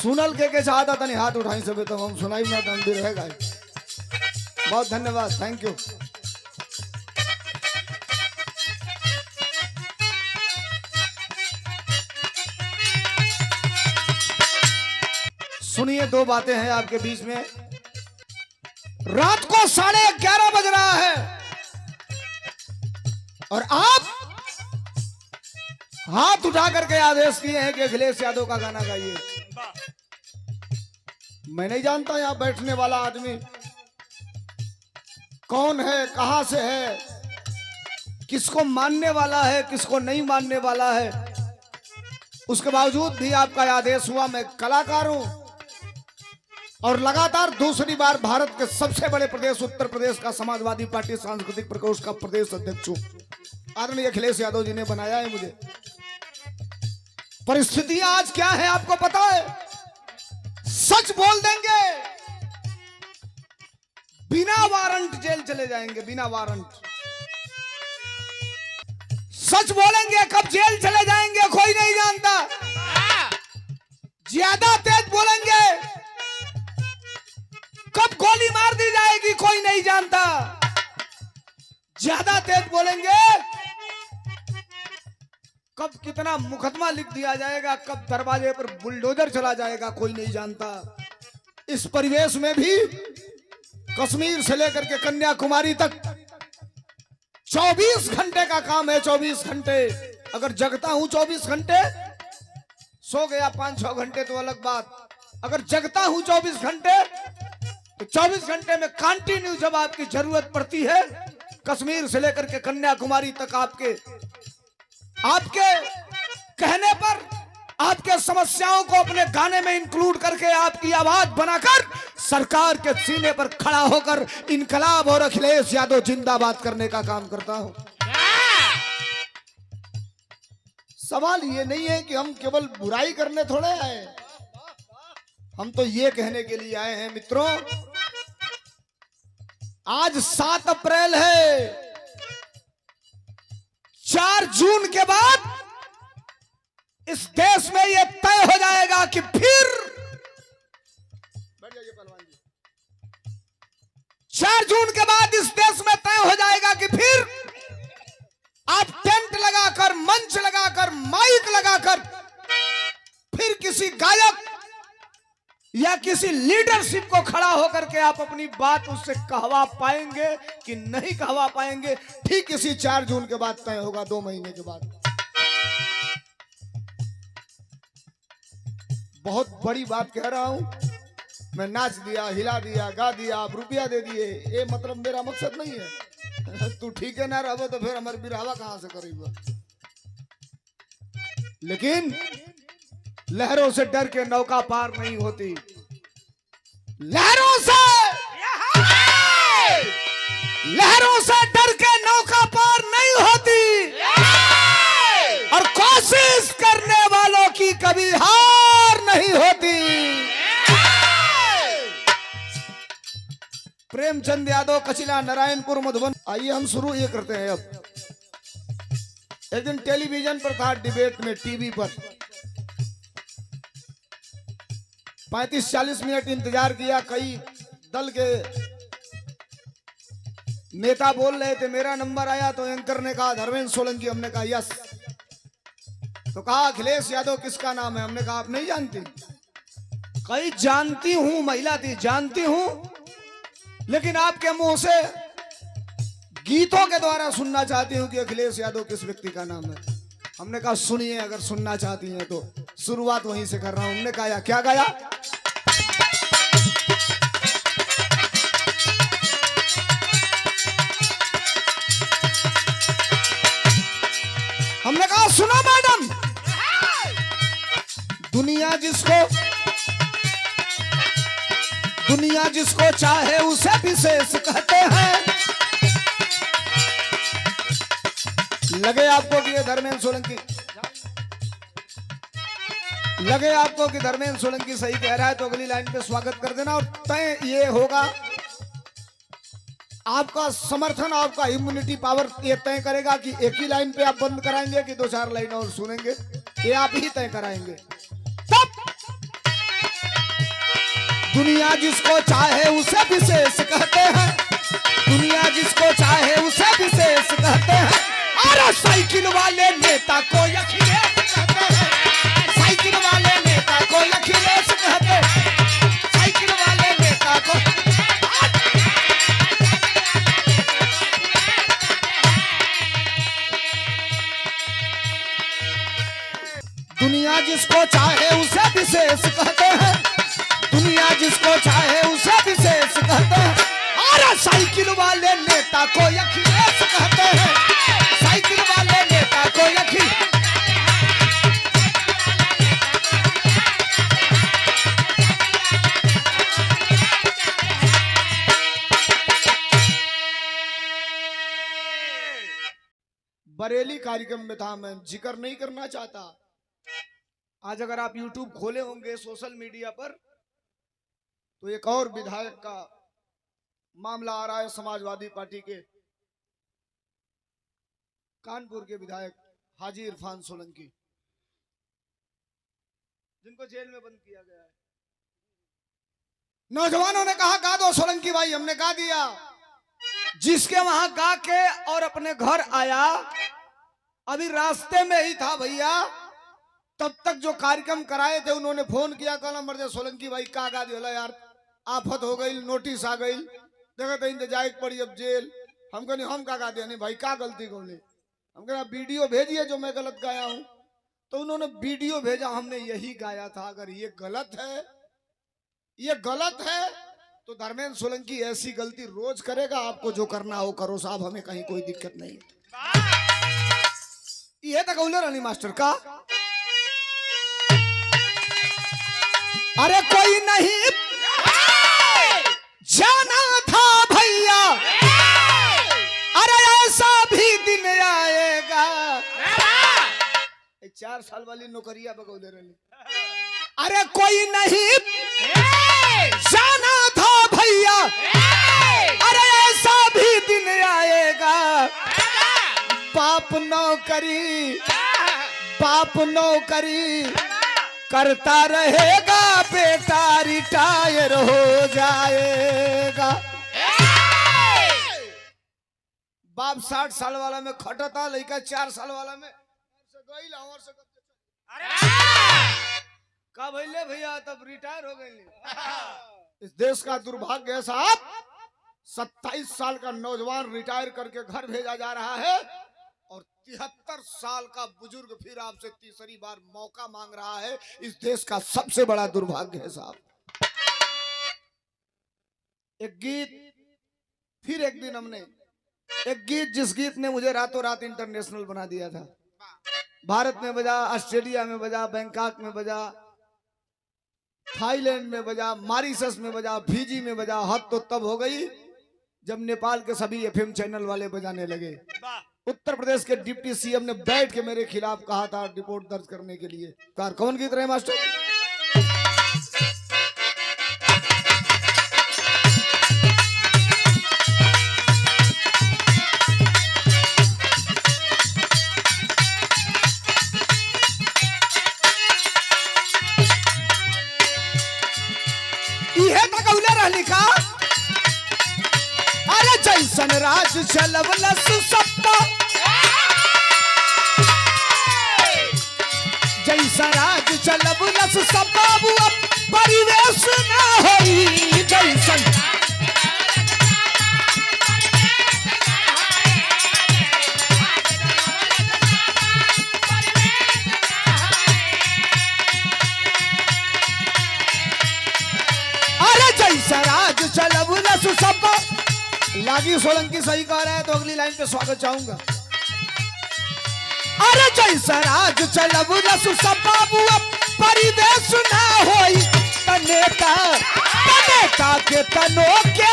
सुनल के चाहता तनी हाथ उठाई सब तो हम सुनाई ना तो हम भी रहेगा। बहुत धन्यवाद, थैंक यू। सुनिए, दो बातें हैं आपके बीच में। रात को 11:30 बज रहा है और आप हाथ उठा करके आदेश किए हैं कि अखिलेश यादव का गाना गाइए। मैं नहीं जानता यहां बैठने वाला आदमी कौन है, कहां से है, किसको मानने वाला है, किसको नहीं मानने वाला है। उसके बावजूद भी आपका आदेश हुआ। मैं कलाकार हूं और लगातार दूसरी बार भारत के सबसे बड़े प्रदेश उत्तर प्रदेश का समाजवादी पार्टी सांस्कृतिक प्रकोष्ठ का प्रदेश अध्यक्ष हूं। आदरणीय अखिलेश यादव जी ने बनाया है मुझे। परिस्थितियां आज क्या है आपको पता है? सच बोल देंगे बिना वारंट जेल चले जाएंगे, बिना वारंट। सच बोलेंगे कब जेल चले जाएंगे कोई नहीं जानता। ज्यादा तेज बोलेंगे कब गोली मार दी जाएगी कोई नहीं जानता। ज्यादा तेज बोलेंगे कब कितना मुकदमा लिख दिया जाएगा, कब दरवाजे पर बुलडोजर चला जाएगा कोई नहीं जानता। इस परिवेश में भी कश्मीर से लेकर के कन्याकुमारी तक 24 घंटे का काम है। 24 घंटे अगर जगता हूं 24 घंटे, सो गया 5-6 घंटे तो अलग बात। अगर जगता हूं 24 घंटे तो 24 घंटे में कंटिन्यू जब आपकी जरूरत पड़ती है, कश्मीर से लेकर के कन्याकुमारी तक आपके कहने पर आपके समस्याओं को अपने गाने में इंक्लूड करके आपकी आवाज बनाकर सरकार के सीने पर खड़ा होकर इनकलाब और अखिलेश यादव जिंदाबाद करने का काम करता हूं। सवाल ये नहीं है कि हम केवल बुराई करने थोड़े आए, हम तो ये कहने के लिए आए हैं मित्रों, आज 7 अप्रैल है। 4 जून के बाद इस देश में यह तय हो जाएगा कि फिर 4 जून के बाद इस देश में तय हो जाएगा कि फिर आप टेंट लगाकर, मंच लगाकर, माइक लगाकर फिर किसी गायक या किसी लीडरशिप को खड़ा होकर के आप अपनी बात उससे कहवा पाएंगे कि नहीं कहवा पाएंगे, ठीक इसी 4 जून के बाद तय होगा, 2 महीने के बाद। बहुत बड़ी बात कह रहा हूं मैं। नाच दिया, हिला दिया, गा दिया, आप रुपया दे दिए, ये मतलब मेरा मकसद नहीं है। तू ठीक है ना रहो तो फिर हमारे बिरहावा कहां से करेगा। लेकिन लहरों से डर के नौका पार नहीं होती। लहरों से डर के नौका पार नहीं होती और कोशिश करने वालों की कभी हार नहीं होती। प्रेमचंद यादव, कचिला, नारायणपुर, मधुबन। आइए हम शुरू ये करते हैं। अब एक दिन टेलीविजन पर था, डिबेट में, टीवी पर 35-40 मिनट इंतजार किया। कई दल के नेता बोल रहे थे, मेरा नंबर आया तो एंकर ने कहा धर्मेंद्र सोलंकी, हमने कहा यस। तो कहा अखिलेश यादव किसका नाम है, हमने कहा आप नहीं जानती। कई जानती हूं, महिला थी, जानती हूं, लेकिन आपके मुंह से गीतों के द्वारा सुनना चाहती हूं कि अखिलेश यादव किस व्यक्ति का नाम है। हमने कहा सुनिए, अगर सुनना चाहती हैं तो। शुरुआत वहीं से कर रहा हूं। हमने कहा क्या गाया? हमने कहा सुनो मैडम, दुनिया जिसको चाहे उसे विशेष कहते हैं। लगे आपको कि ये धर्मेंद्र सोलंकी, लगे आपको कि धर्मेंद्र सोलंकी सही कह रहा है तो अगली लाइन पे स्वागत कर देना। और तय ये होगा, आपका समर्थन, आपका इम्यूनिटी पावर ये तय करेगा कि एक ही लाइन पे आप बंद कराएंगे कि 2-4 लाइन और सुनेंगे, ये आप ही तय कराएंगे। तब दुनिया जिसको चाहे उसे विशेष कहते हैं, दुनिया जिसको चाहे उसे विशेष कहते हैं। और साइकिल वाले नेता को अखिलेश कहते हैं, साइकिल वाले नेता को अखिलेश कहते हैं, साइकिल वाले नेता को। दुनिया जिसको चाहे उसे विशेष कहते हैं, दुनिया जिसको चाहे उसे विशेष कहते हैं। और साइकिल वाले नेता को अखिलेश कहते हैं, साइकिल वाले नेता को अखिलेश। बरेली कार्यक्रम में था, मैं जिक्र नहीं करना चाहता। आज अगर आप YouTube खोले होंगे सोशल मीडिया पर, तो एक और विधायक का मामला आ रहा है, समाजवादी पार्टी के कानपुर के विधायक हाजी इरफान सोलंकी, जिनको जेल में बंद किया गया है। नौजवानों ने कहा गा दो सोलंकी भाई, हमने गा दिया। जिसके वहां गा के और अपने घर आया, अभी रास्ते में ही था भैया, तब तक जो कार्यक्रम कराए थे उन्होंने फोन किया, कहना मर्दे सोलंकी भाई का गा दिया यार, आफत हो गई, नोटिस आ गई, देखो तो इंतजार पड़ी अब जेल। हम कहने हम का गा दिया, नहीं भाई का गलती को ले। हम कहना वीडियो भेजिए जो मैं गलत गाया हूं, तो उन्होंने वीडियो भेजा, हमने यही गाया था। अगर ये गलत है, ये गलत है, तो धर्मेंद्र सोलंकी ऐसी गलती रोज करेगा। आपको जो करना हो करो साहब, हमें कहीं कोई दिक्कत नहीं। ये तक रानी मास्टर का अरे कोई नहीं जाना था भैया, अरे ऐसा भी दिन आएगा। 4 साल वाली नौकरिया बगौले रही। अरे कोई नहीं जाना था भैया, अरे ऐसा भी दिन आएगा। बाप नौकरी, बाप नौकरी करता रहेगा, बेटा रिटायर हो जाएगा। बाप 60 साल वाला में खटता, लड़का 4 साल वाला में का भैले भैया तब रिटायर हो गए। इस देश का दुर्भाग्य है साहब, 27 साल का नौजवान रिटायर करके घर भेजा जा रहा है, और 73 साल का बुजुर्ग फिर आपसे तीसरी बार मौका मांग रहा है। इस देश का सबसे बड़ा दुर्भाग्य है साहब। एक गीत, फिर एक दिन हमने एक गीत, जिस गीत ने मुझे रातों रात इंटरनेशनल बना दिया था। भारत में बजा, ऑस्ट्रेलिया में बजा, बैंकॉक में बजा, थाईलैंड में बजा, मॉरिशस में बजा, फिजी में बजा। हद तो तब हो गई जब नेपाल के सभी एफएम चैनल वाले बजाने लगे। उत्तर प्रदेश के डिप्टी सीएम ने बैठ के मेरे खिलाफ कहा था रिपोर्ट दर्ज करने के लिए। कौन गीत रहे मास्टर? लिखा अरे जैसन राज चलवलस सत्ता, जैसा राज चलवलस सत्ता, परिवेश ना होई जैसन। राज चलवलस सब लागी सोलंकी सही कह रहा है, तो अगली लाइन पे स्वागत चाहूंगा। अरे जैसा राज चलवलस सब परिवेश ना होई, तनेता तनेता के तनो के